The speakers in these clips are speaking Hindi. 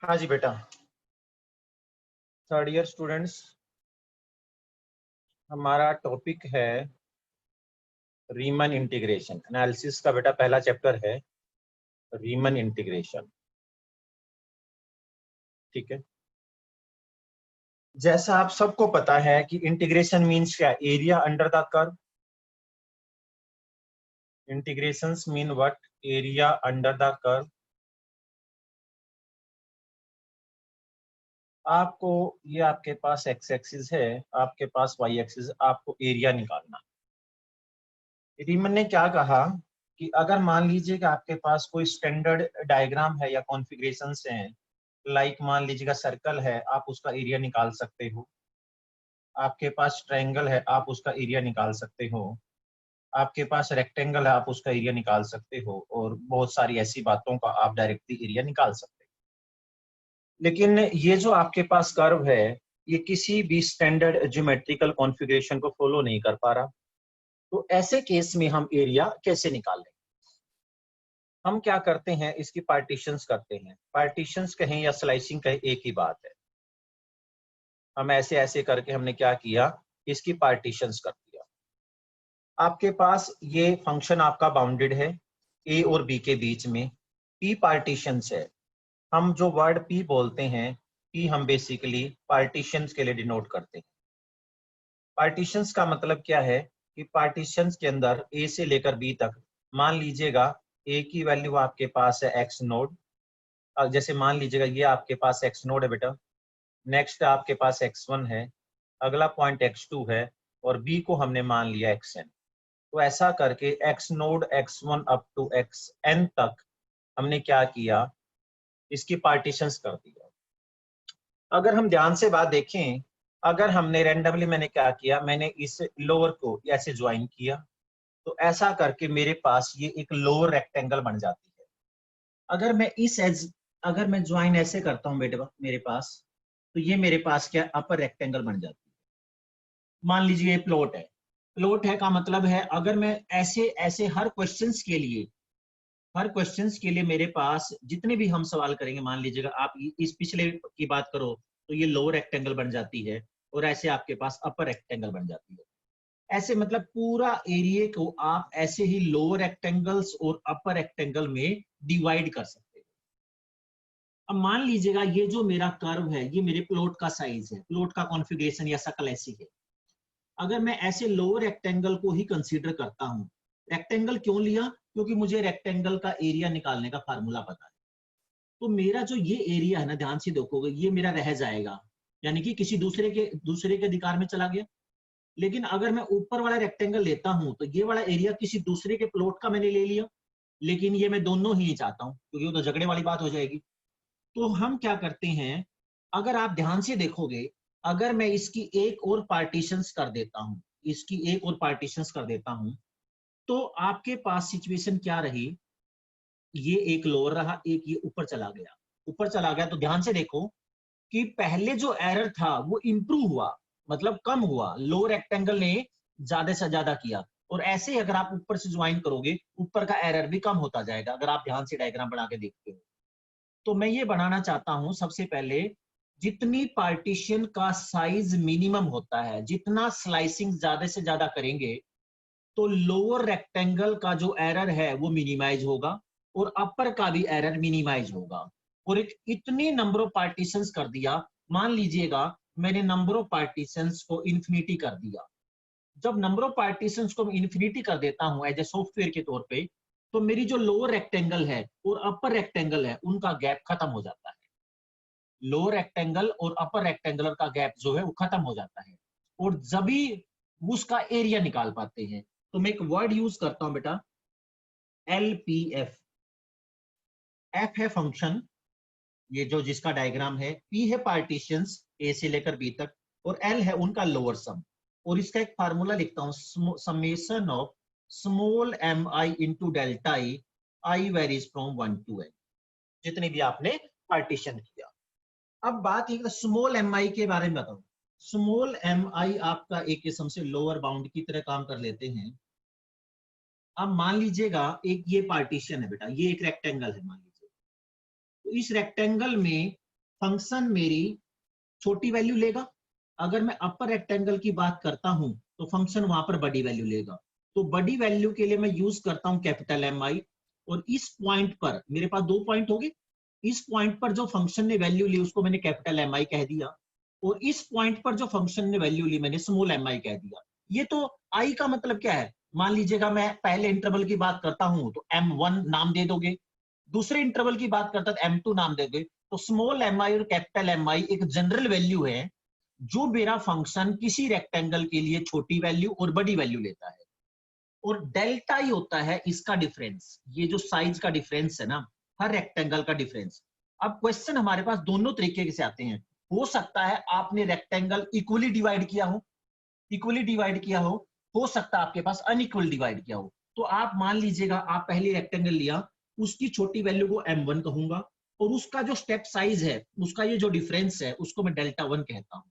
हाँ जी बेटा। थर्ड ईयर स्टूडेंट्स, हमारा टॉपिक है रीमन इंटीग्रेशन एनालिसिस का। बेटा पहला चैप्टर है रीमन इंटीग्रेशन। ठीक है, जैसा आप सबको पता है कि इंटीग्रेशन मीन्स क्या, area under the curve. Integrations mean what, area under the curve. आपको ये आपके पास एक्स एक्सिस है, आपके पास वाई एक्सिस, आपको एरिया निकालना। रीमन ने क्या कहा कि अगर मान लीजिए कि आपके पास कोई स्टैंडर्ड डायग्राम है या कॉन्फ़िगरेशंस हैं, लाइक मान लीजिएगा सर्कल है, आप उसका एरिया निकाल सकते हो। आपके पास ट्रायंगल है, आप उसका एरिया निकाल सकते हो। आपके पास रेक्टेंगल है, आप उसका एरिया निकाल सकते हो, और बहुत सारी ऐसी बातों का आप डायरेक्टली एरिया निकाल सकते हो। लेकिन ये जो आपके पास कर्व है, ये किसी भी स्टैंडर्ड ज्योमेट्रिकल कॉन्फ़िगरेशन को फॉलो नहीं कर पा रहा। तो ऐसे केस में हम एरिया कैसे निकालें? हम क्या करते हैं, इसकी पार्टीशंस करते हैं। पार्टीशंस कहें या स्लाइसिंग कहें, एक ही बात है। हम ऐसे ऐसे करके हमने क्या किया, इसकी पार्टीशंस कर दिया। आपके पास ये फंक्शन आपका बाउंडेड है ए और बी के बीच में, पी पार्टीशंस है। हम जो वर्ड पी बोलते हैं, पी हम बेसिकली पार्टीशंस के लिए डिनोट करते हैं। पार्टीशंस का मतलब क्या है कि पार्टीशंस के अंदर ए से लेकर बी तक, मान लीजिएगा ए की वैल्यू आपके पास है एक्स नोड। जैसे मान लीजिएगा ये आपके पास एक्स नोड है बेटा, नेक्स्ट आपके पास x1 है, अगला पॉइंट x2 है, और b को हमने मान लिया xn। तो ऐसा करके x node x1 up to xn तक हमने क्या किया, इसकी पार्टीशंस कर दिया। अगर हम ध्यान से बात देखें, अगर हमने रैंडमली, मैंने क्या किया, मैंने इस लोअर को ऐसे ज्वाइन किया, तो ऐसा करके मेरे पास ये एक लोअर रेक्टेंगल बन जाती है। अगर मैं इस एज, अगर मैं ज्वाइन ऐसे करता हूँ बेटे मेरे पास, तो ये मेरे पास क्या अपर रेक्टेंगल बन जाती है। मान लीजिए ये प्लॉट है। प्लॉट है का मतलब है, अगर मैं ऐसे ऐसे हर क्वेश्चंस के लिए, हर क्वेश्चंस के लिए मेरे पास जितने भी हम सवाल करेंगे, मान लीजिएगा आप इस पिछले की बात करो तो ये लोअर रेक्टेंगल बन जाती है, और ऐसे आपके पास अपर रेक्टेंगल बन जाती है। ऐसे मतलब पूरा एरिया को आप ऐसे ही लोअर रेक्टेंगल्स और अपर रेक्टेंगल में डिवाइड कर सकते हैं। अब मान लीजिएगा ये जो मेरा कर्व है, ये मेरे प्लॉट का साइज है, प्लॉट का कॉन्फ़िगरेशन या शक्ल ऐसी है। अगर मैं ऐसे लोअर रेक्टेंगल को ही कंसीडर करता हूं, रेक्टेंगल क्यों लिया, क्योंकि मुझे रेक्टेंगल का एरिया निकालने का फार्मूला पता है। तो मेरा जो ये एरिया है ना, ध्यान से देखोगे, ये मेरा रह जाएगा, यानी कि किसी दूसरे के अधिकार में चला गया। लेकिन अगर मैं ऊपर वाला रेक्टेंगल लेता हूं, तो ये वाला एरिया किसी दूसरे के प्लॉट का मैंने ले लिया। लेकिन ये मैं दोनों ही नहीं चाहता हूं, क्योंकि वो तो झगड़े वाली बात हो जाएगी। तो हम क्या करते हैं, अगर आप ध्यान से देखोगे, अगर मैं इसकी एक और पार्टीशंस कर देता हूं, इसकी एक और पार्टीशंस कर देता हूं, तो आपके पास सिचुएशन क्या रही, ये एक लोअर रहा, एक ये ऊपर चला गया। ऊपर चला गया तो ध्यान से देखो कि पहले जो एरर था वो इंप्रूव हुआ, मतलब कम हुआ, लोअर रेक्टेंगल ने ज्यादा से ज्यादा किया। और ऐसे ही अगर आप ऊपर से ज्वाइन करोगे, ऊपर का एरर भी कम होता जाएगा, अगर आप ध्यान से डायग्राम बना के देखते हो। तो मैं ये बनाना चाहता हूं, सबसे पहले जितनी पार्टीशन का साइज मिनिमम होता है, जितना स्लाइसिंग ज्यादा से ज्यादा करेंगे, तो लोअर रेक्टेंगल का जो एरर है वो मिनिमाइज होगा, और अपर का भी एरर मिनिमाइज होगा। और एक इतनी नंबर ऑफ पार्टीशंस कर दिया, मान लीजिएगा मैंने नंबर ऑफ पार्टीशंस को इन्फिनिटी कर दिया। जब नंबर ऑफ पार्टीशंस को इन्फिनिटी कर देता हूं एज ए सॉफ्टवेयर के तौर पे, तो मेरी जो लोअर रेक्टेंगल है और अपर रेक्टेंगल है, उनका गैप खत्म हो जाता है। लोअर रेक्टेंगल और अपर रेक्टेंगुलर का गैप जो है वो खत्म हो जाता है, और जब भी उसका एरिया निकाल पाते हैं। तो मैं एक वर्ड यूज करता हूं बेटा, LPF। एफ है फंक्शन, ये जो जिसका डायग्राम है, पी है पार्टीशंस ए से लेकर बी तक, और एल है उनका लोअर सम। और इसका एक फार्मूला लिखता हूं, summation of small M I into delta I varies from 1 to n, जितने भी आपने पार्टीशन किया। अब बात एक स्मॉल एम आई के बारे में बताऊं। स्मॉल एम आई आपका एक किस्म से लोअर बाउंड की तरह काम कर लेते हैं। अब मान लीजिएगा एक ये पार्टीशन है बेटा, ये एक रेक्टेंगल है मान लीजिए। तो इस रेक्टेंगल में फंक्शन मेरी छोटी वैल्यू लेगा, अगर मैं अपर रेक्टेंगल की बात करता हूं तो फंक्शन वहां पर बड़ी वैल्यू लेगा। तो बड़ी वैल्यू के लिए मैं यूज करता हूं कैपिटल एम आई, और इस पॉइंट पर मेरे पास 2 पॉइंट हो गए, इस पॉइंट पर जो फंक्शन ने वैल्यू ली उसको मैंने कैपिटल एम आई कह दिया, और इस पॉइंट पर जो फंक्शन ने वैल्यू ली मैंने स्मॉल एम आई कह दिया। ये तो आई का मतलब क्या है, मान लीजिएगा मैं पहले इंटरवल की बात करता हूं तो M1 नाम दे दोगे, दूसरे इंटरवल की बात करता तो M2 नाम दे दोगे। तो स्मॉल एम आई और कैपिटल एम आई एक जनरल वैल्यू है जो मेरा फंक्शन किसी रेक्टेंगल के लिए छोटी वैल्यू और बड़ी वैल्यू लेता है, और डेल्टा ही होता है इसका डिफरेंस, ये जो साइज का डिफरेंस है ना, हर रेक्टेंगल का डिफरेंस। अब क्वेश्चन हमारे पास दोनों तरीके से आते हैं, हो सकता है आपने रेक्टेंगल इक्वली डिवाइड किया हो, इक्वली डिवाइड किया हो सकता है आपके पास अनइक्वल डिवाइड किया हो। तो आप मान लीजिएगा आप पहली रेक्टेंगल लिया, उसकी छोटी वैल्यू को M1 कहूंगा, और उसका जो स्टेप साइज है, उसका ये जो डिफरेंस है उसको मैं डेल्टा 1 कहता हूं।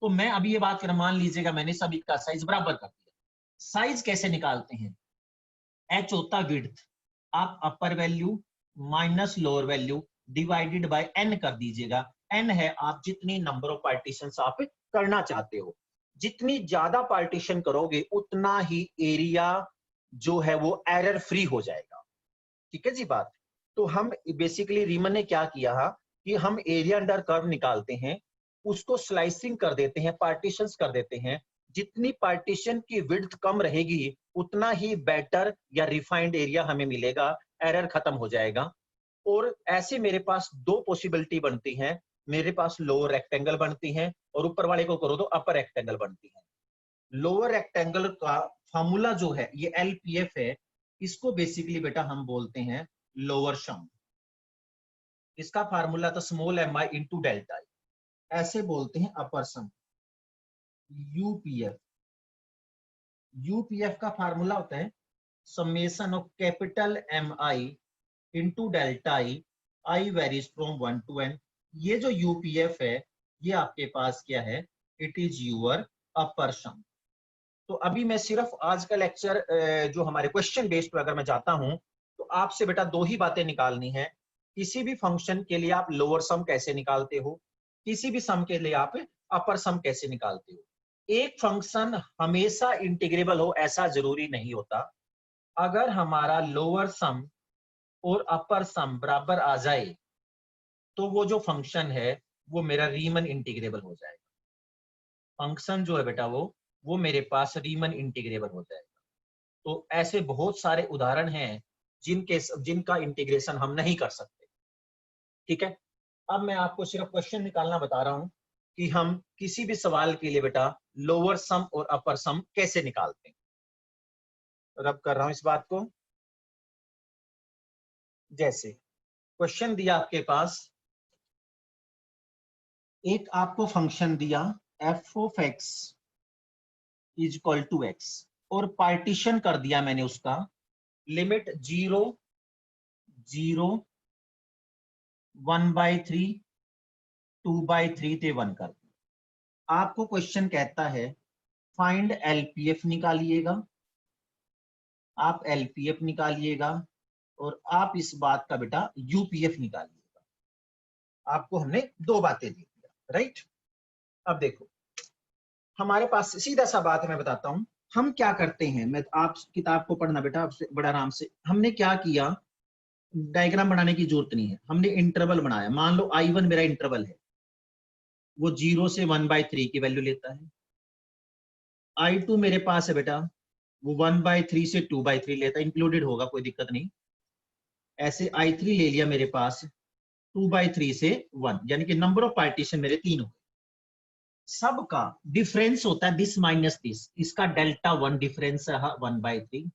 तो मैं अभी ये बात कर, मान लीजिएगा मैंने सभी का साइज बराबर कर दिया। साइज कैसे निकालते हैं, H होता विड्थ, आप अपर value minus lower value divided by n कर दीजिएगा। n है आप जितनी नंबर ऑफ पार्टीशन आप करना चाहते हो, जितनी ज्यादा पार्टीशन करोगे उतना ही एरिया जो है वो एरर फ्री हो जाएगा। ठीक है जी बात। तो हम बेसिकली रीमन ने क्या किया कि हम एरिया अंडर कर्व निकालते हैं, उसको स्लाइसिंग कर देते हैं, पार्टीशंस कर देते हैं, जितनी पार्टीशन की विड्थ कम रहेगी उतना ही बेटर या रिफाइंड एरिया हमें मिलेगा, एरर खत्म हो जाएगा। और ऐसे मेरे पास दो पॉसिबिलिटी बनती हैं, मेरे पास लोअर रेक्टेंगल बनती हैं और ऊपर वाले को करो तो अपर रेक्टेंगल बनती है। लोअर रेक्टेंगल का फॉर्मूला जो है ये LPF है, इसको बेसिकली बेटा हम बोलते हैं लोअर सम, इसका फार्मूला था small M I into delta I, ऐसे बोलते हैं अपर सम UPF। UPF का फार्मूला होता है summation of capital M I into delta I varies from 1 to n। ये जो UPF है ये आपके पास क्या है, इट इज यूअर अपर सम। तो अभी मैं सिर्फ आज का लेक्चर जो हमारे क्वेश्चन बेस्ड पे अगर मैं जाता हूं तो आपसे बेटा दो ही बातें निकालनी है। किसी भी फंक्शन के लिए आप लोअर सम कैसे निकालते हो, किसी भी सम के लिए आप अपर सम कैसे निकालते हो। एक फंक्शन हमेशा इंटीग्रेबल हो ऐसा जरूरी नहीं होता। अगर हमारा लोअर सम और अपर सम बराबर आ जाए तो वो जो फंक्शन है वो मेरा रीमन इंटीग्रेबल हो जाएगा। फंक्शन जो है बेटा वो मेरे पास रीमन इंटीग्रेबल हो जाएगा। तो ऐसे बहुत सारे उदाहरण हैं जिनका इंटीग्रेशन हम नहीं कर सकते। ठीक है, अब मैं आपको सिर्फ क्वेश्चन निकालना बता रहा हूं कि हम किसी भी सवाल के लिए बेटा लोअर सम और अपर सम कैसे निकालते हैं। रब कर रहा हूं इस बात को। जैसे क्वेश्चन दिया आपके पास, एक आपको फंक्शन दिया f of x is equal to x, और पार्टीशन कर दिया मैंने उसका लिमिट 0 0 1/3 2/3 ते 1 कर दिया। आपको क्वेश्चन कहता है फाइंड LPF निकालिएगा, आप LPF निकालिएगा और आप इस बात का बेटा UPF निकालिएगा। आपको हमने दो बातें दी दिया, राइट। अब देखो हमारे पास सीधा सा बात मैं बताता हूं हम क्या करते हैं। मैं आप किताब को पढ़ना बेटा आपसे बड़ा आराम से। हमने क्या किया, डायग्राम बनाने की जरूरत नहीं है, हमने इंटरवल बनाया। मान लो I1 मेरा इंटरवल है, वो 0 से 1/3 की वैल्यू लेता है। I2 मेरे पास है बेटा, वो 1/3 से 2/3 लेता है, इंक्लूडेड होगा कोई दिक्कत नहीं। ऐसे I3 ले लिया मेरे पास 2/3 से 1, यानी कि नंबर ऑफ पार्टीशन मेरे 3 हो गए। सबका डिफरेंस होता है दिस माइनस दिस, इसका डेल्टा 1 डिफरेंस रहा 1/3,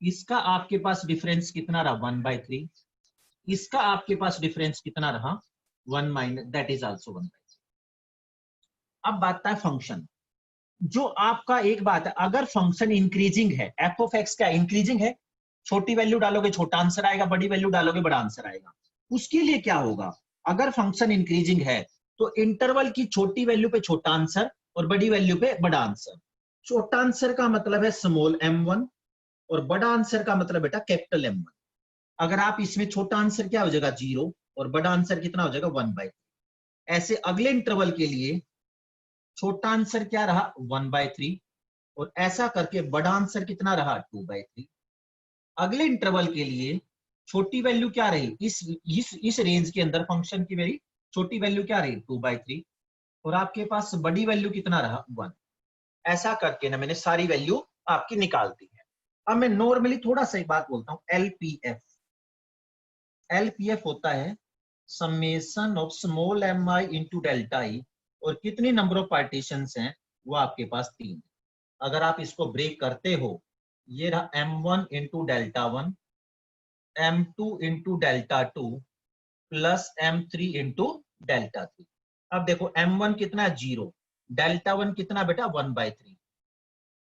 इसका आपके पास डिफरेंस कितना रहा 1/3, इसका आपके पास डिफरेंस कितना रहा 1 माइनस दैट इज आल्सो 1/3। अब बात है फंक्शन, जो आपका एक बात है, अगर फंक्शन इंक्रीजिंग है, f of x क्या इंक्रीजिंग है, छोटी वैल्यू डालोगे छोटा आंसर आएगा, बड़ी वैल्यू डालोगे बड़ा आंसर आएगा। उसके लिए क्या होगा, अगर फंक्शन इंक्रीजिंग है तो इंटरवल की छोटी वैल्यू पे छोटा आंसर और बड़ी वैल्यू पे बड़ा आंसर। छोटा आंसर का मतलब है स्मॉल m1 और बड़ा आंसर का मतलब बेटा कैपिटल M1। अगर आप इसमें छोटा आंसर क्या हो जाएगा 0 और बड़ा आंसर कितना हो जाएगा 1/3। ऐसे अगले इंटरवल के लिए छोटा आंसर क्या रहा 1/3 और ऐसा करके बड़ा आंसर कितना रहा 2/3। अगले इंटरवल के लिए छोटी वैल्यू क्या रही इस रेंज के अंदर फंक्शन की मेरी छोटी वैल्यू क्या रही 2/3 और आपके पास बड़ी वैल्यू कितना रहा 1। ऐसा करके ना मैंने सारी वैल्यू आपकी निकाल दी है। अब मैं नॉर्मली थोड़ा सा एक बात बोलता हूं, एलपीएफ। एलपीएफ होता है summation of small M I into delta I और कितनी नंबर ऑफ पार्टीशंस हैं वो आपके पास 3। अगर आप इसको ब्रेक करते हो ये रहा m1 into delta 1, m2 into delta 2 plus m3 into delta 3। अब देखो m1 कितना है 0, डेल्टा 1 कितना बेटा 1/3,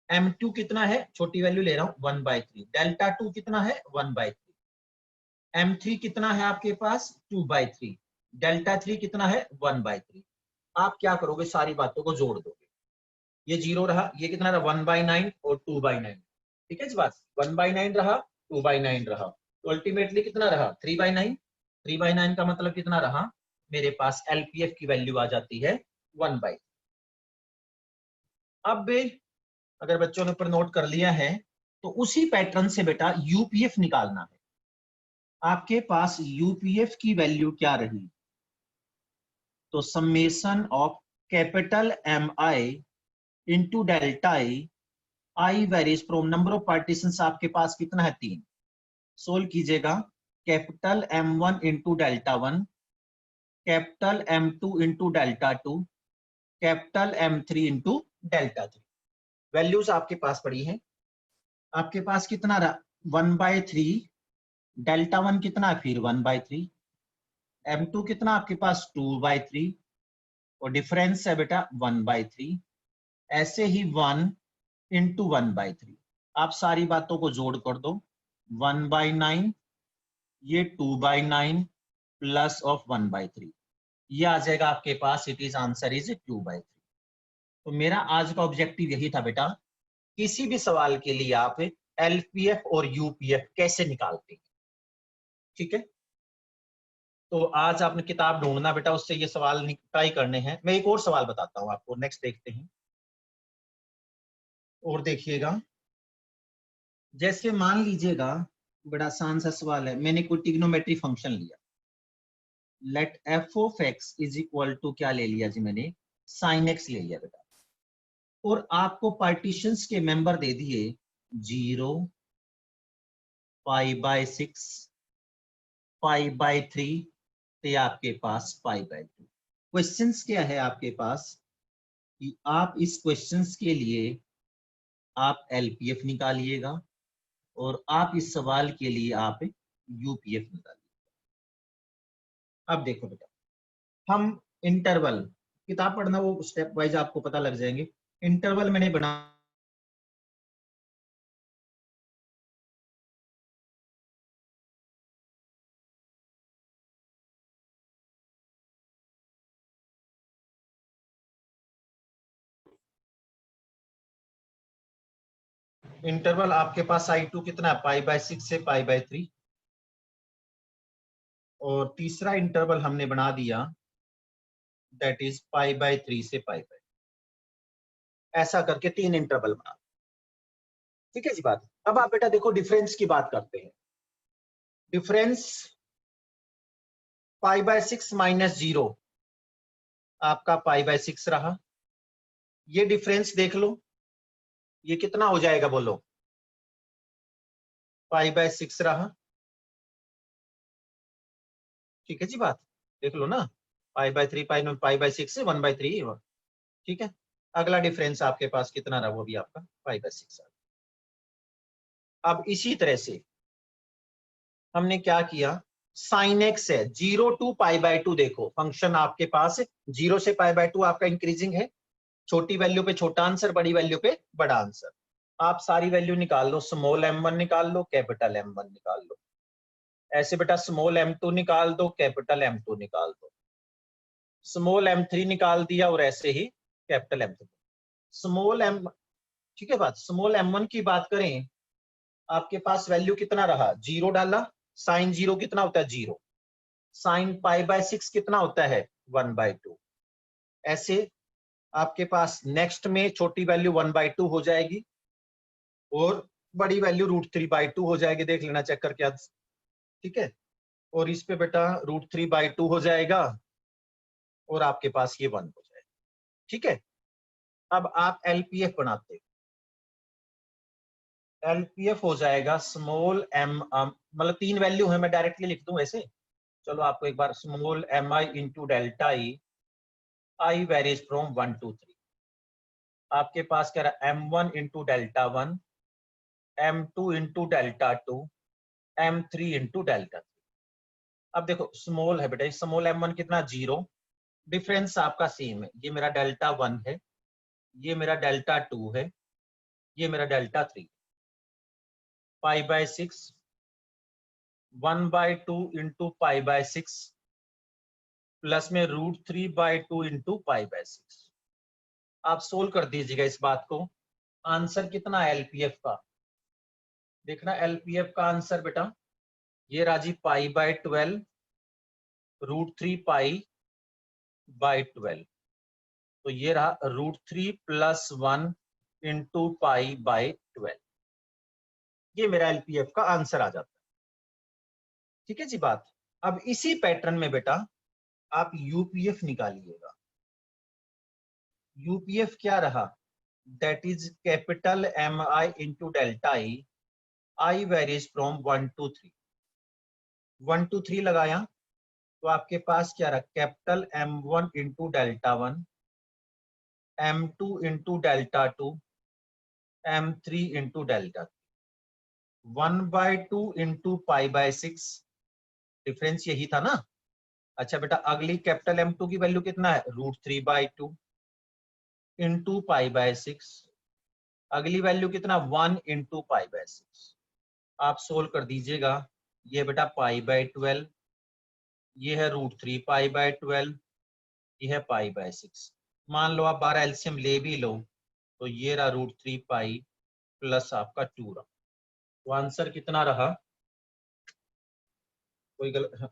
m2 कितना है छोटी वैल्यू ले रहा हूं 1/3, डेल्टा 2 कितना है 1/3, m3 कितना है आपके पास 2/3, डेल्टा 3 कितना है 1/3। आप क्या करोगे सारी बातों को जोड़ दोगे, ये 0 रहा, ये कितना रहा 1/9 और 2/9। ठीक है इस बात 1/9 रहा 2/9 रहा तो अल्टीमेटली कितना रहा 3/9। 3/9 का मतलब कितना रहा मेरे पास एलपीएफ की वैल्यू आ जाती है 1/3। अब अगर बच्चों ने ऊपर नोट कर लिया है तो उसी पैटर्न से बेटा यूपीएफ निकालना है। आपके पास यूपीएफ की वैल्यू क्या रही तो summation of capital M I into delta I varies from number of partitions आपके पास कितना है 3। सोल्व कीजिएगा capital M1 into delta 1, capital M2 into delta 2, capital M3 into delta 3। Values आपके पास पड़ी हैं। आपके पास कितना रहा 1/3, डेल्टा 1 कितना फिर 1/3, M2 कितना आपके पास 2/3 और डिफरेंस है बेटा 1/3। ऐसे ही 1 इंटू 1/3 आप सारी बातों को जोड़ कर दो 1/9 ये 2/9 प्लस ऑफ 1/3 ये आ जाएगा आपके पास इट इज आंसर इज 2/3। तो मेरा आज का ऑब्जेक्टिव यही था बेटा, किसी भी सवाल के लिए आप एलपीएफ और यूपीएफ कैसे निकालते हैं। ठीक है तो आज आपने किताब ढूंढना बेटा, उससे ये सवाल ट्राई करने हैं। मैं एक और सवाल बताता हूं आपको, नेक्स्ट देखते हैं और देखिएगा। जैसे मान लीजिएगा बड़ा आसान सा सवाल है, मैंने कोई ट्रिग्नोमेट्री फंक्शन लिया, let F of X is equal to क्या ले लिया जी मैंने साइन एक्स ले लिया बेटा, और आपको पार्टीशंस के मेंबर दे दिए 0, π/6, π/3 तो आपके पास π/2। क्वेश्चंस क्या है आपके पास कि आप इस क्वेश्चंस के लिए आप एलपीएफ निकालिएगा और आप इस सवाल के लिए आप यूपीएफ निकालिए। अब देखो बेटा हम इंटरवल किताब पढ़ना वो स्टेप वाइज आपको पता लग जाएंगे। इंटरवल मैंने बना इंटरवल आपके पास I2 कितना है π/6 से π/3 और तीसरा इंटरवल हमने बना दिया दैट इज π/3 से π/3। ऐसा करके 3 इंटरवल बना। ठीक है जी बात। अब आप बेटा देखो डिफरेंस की बात करते हैं। डिफरेंस π/6 - 0 आपका π/6 रहा। ये डिफरेंस देख लो ये कितना हो जाएगा बोलो π/6 रहा। ठीक है जी बात देख लो ना π/3 π/6 से 1/3। ठीक है अगला डिफरेंस आपके पास कितना रहा वो भी आपका π/6। अब इसी तरह से हमने क्या किया साइन एक्स है 0 to π/2। देखो फंक्शन आपके पास 0 से π/2 आपका इंक्रीजिंग है, छोटी वैल्यू पे छोटा आंसर बड़ी वैल्यू पे बड़ा आंसर। आप सारी वैल्यू निकाल लो, स्मॉल m1 निकाल लो कैपिटल M1 निकाल लो, ऐसे बेटा स्मॉल m2 निकाल दो कैपिटल M2 निकाल दो, स्मॉल m3 निकाल दिया और ऐसे ही कैपिटल M3 स्मॉल m। ठीक है बात। स्मॉल m1 की बात करें आपके पास वैल्यू कितना रहा 0 डाला, साइन 0 कितना होता है 0, साइन π/6 कितना होता है 1/2 ऐसे आपके पास नेक्स्ट में छोटी वैल्यू 1/2 हो जाएगी और बड़ी वैल्यू √3/2 हो जाएगी। देख लेना चेक करके आज, ठीक है। और इस पे बेटा √3/2 हो जाएगा और आपके पास ये 1 हो जाएगा, ठीक है। अब आप एलपीएफ बनाते हो, एलपीएफ हो जाएगा स्मॉल एम, मतलब 3 वैल्यू है, मैं डायरेक्टली लिख दूं ऐसे। चलो आपको एक बार small M I into delta I varies from 1 to 3। आपके पास क्या रहा, m1 into delta 1, m2 into delta 2, m3 into delta 3। अब देखो स्मॉल है बेटा, स्मॉल m1 कितना 0, डिफरेंस आपका सेम है। ये मेरा डेल्टा 1 है, ये मेरा डेल्टा 2 है, ये मेरा डेल्टा 3। π/6 1/2 इंटू π/6 प्लस में √3/2 इंटू π/6। आप सोल्व कर दीजिएगा इस बात को। आंसर कितना है एलपीएफ का, देखना एलपीएफ का आंसर बेटा ये राजी π/12 √3π/12, तो ये रहा √3 + 1 इंटू π/12। ये मेरा एलपीएफ का आंसर आ जाता है, ठीक है जी बात। अब इसी पैटर्न में बेटा आप यूपीएफ निकालिएगा। यूपीएफ क्या रहा, that is capital M I into delta I varies from 1 to 3। 1 to 3 लगाया तो आपके पास क्या रहा, capital m1 into delta 1, m2 into delta 2, m3 into delta 1/2 into π/6, difference यही था ना। अच्छा बेटा अगली कैपिटल M2 की वैल्यू कितना है, √3/2 इंटू π/6। अगली वैल्यू कितना, 1 इंटू π/6। आप सोल्व कर दीजिएगा, ये बेटा π/12, ये है √3π/12, ये है π/6। मान लो आप 12 एलसीएम ले भी लो तो ये रहा √3π प्लस आपका 2 रहा। तो आंसर कितना रहा, कोई गलत,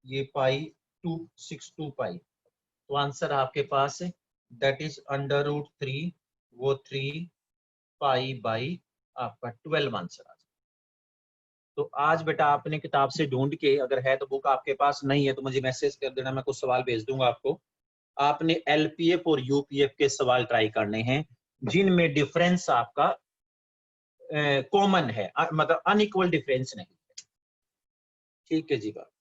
ये π262π। तो आंसर आपके पास दैट इज √3, वो 3π/ आपका 12 आंसर आ जाए। तो आज बेटा आपने किताब से ढूंढ के, अगर है तो बुक आपके पास नहीं है तो मुझे मैसेज कर देना, मैं कुछ सवाल भेज दूंगा आपको। आपने एलपीएफ और यूपीएफ के सवाल ट्राई करने हैं जिनमें डिफरेंस आपका कॉमन है, मतलब अनइक्वल डिफरेंस नहीं। ठीक है जी बात।